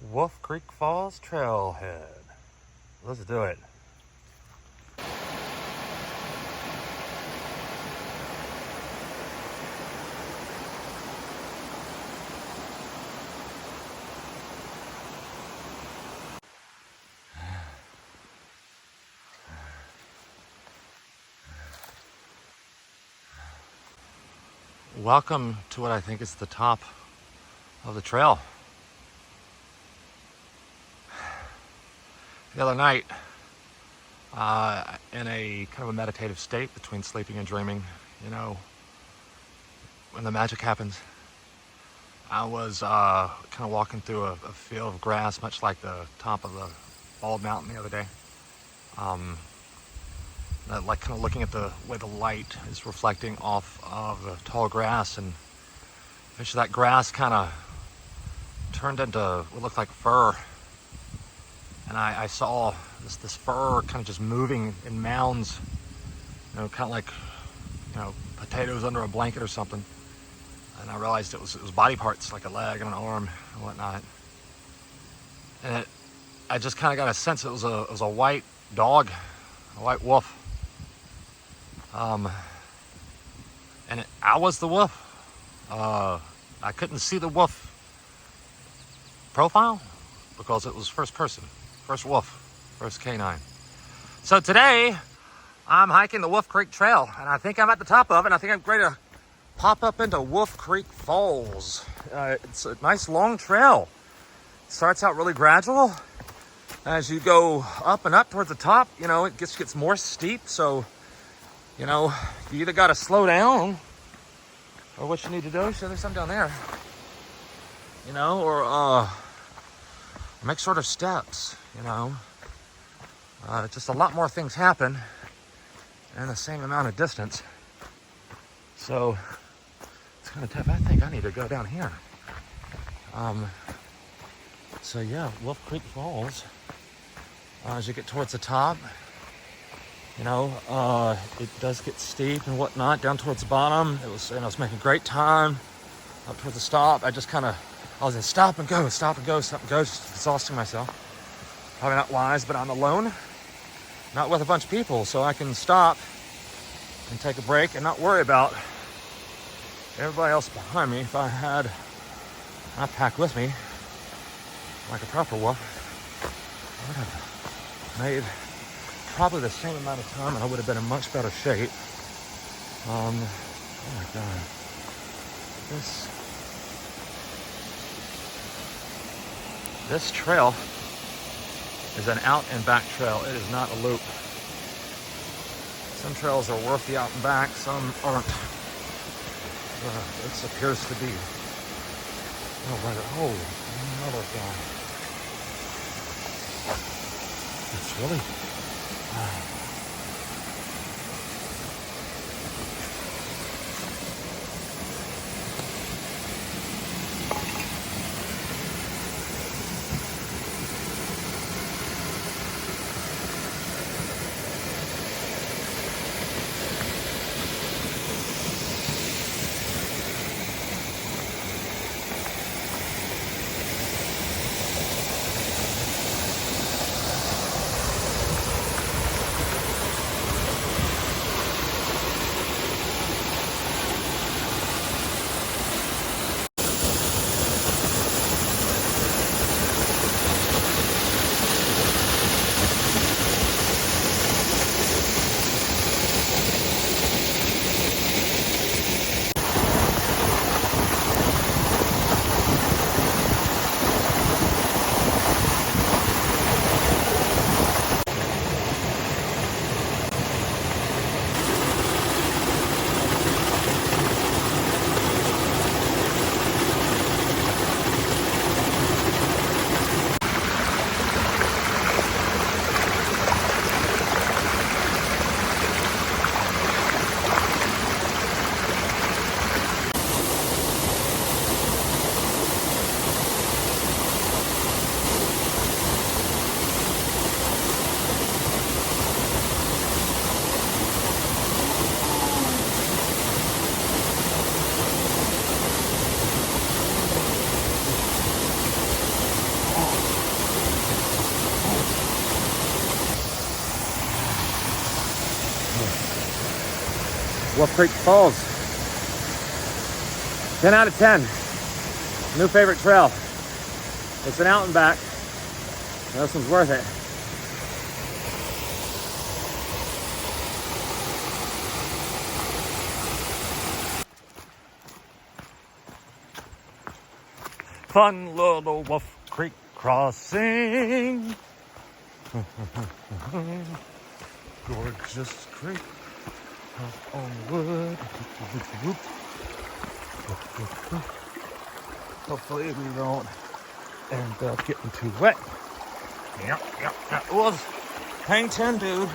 Wolf Creek Falls Trailhead. Let's do it. Welcome to what I think is the top of the trail. The other night, in a kind of a meditative state between sleeping and dreaming, you know, when the magic happens, I was kind of walking through a field of grass, much like the top of the bald mountain the other day. Like kind of looking at the way the light is reflecting off of the tall grass, and eventually that grass kind of turned into what looked like fur. And I saw this fur kind of just moving in mounds, you know, kind of like, you know, potatoes under a blanket or something. And I realized it was body parts, like a leg and an arm and whatnot. And I just kind of got a sense it was a white dog, a white wolf. And I was the wolf. I couldn't see the wolf profile because it was first person. First wolf, first canine. So today, I'm hiking the Wolf Creek Trail, and I think I'm at the top of it, and I think I'm ready to pop up into Wolf Creek Falls. It's a nice long trail. It starts out really gradual. As you go up and up towards the top, you know, it gets more steep, so, you know, you either got to slow down, or what you need to do, so there's something down there, you know, or make shorter steps, you know. Just a lot more things happen in the same amount of distance. So it's kind of tough. I think I need to go down here. So yeah, Wolf Creek Falls. As you get towards the top, you know, it does get steep and whatnot down towards the bottom. I was making great time up towards the stop. I was in stop and go, just exhausting myself. Probably not wise, but I'm alone, not with a bunch of people, so I can stop and take a break and not worry about everybody else behind me. If I had my pack with me, like a proper wolf, I would have made probably the same amount of time, and I would have been in much better shape. Oh my God. This trail is an out and back trail. It is not a loop. Some trails are worth the out and back, some aren't. This appears to be. Oh, another guy. It's really. Wolf Creek Falls. 10 out of 10. New favorite trail. It's an out and back. This one's worth it. Fun little Wolf Creek crossing. Gorgeous creek up on wood. Hopefully we don't end up getting too wet. Yep. That was hang 10, dude.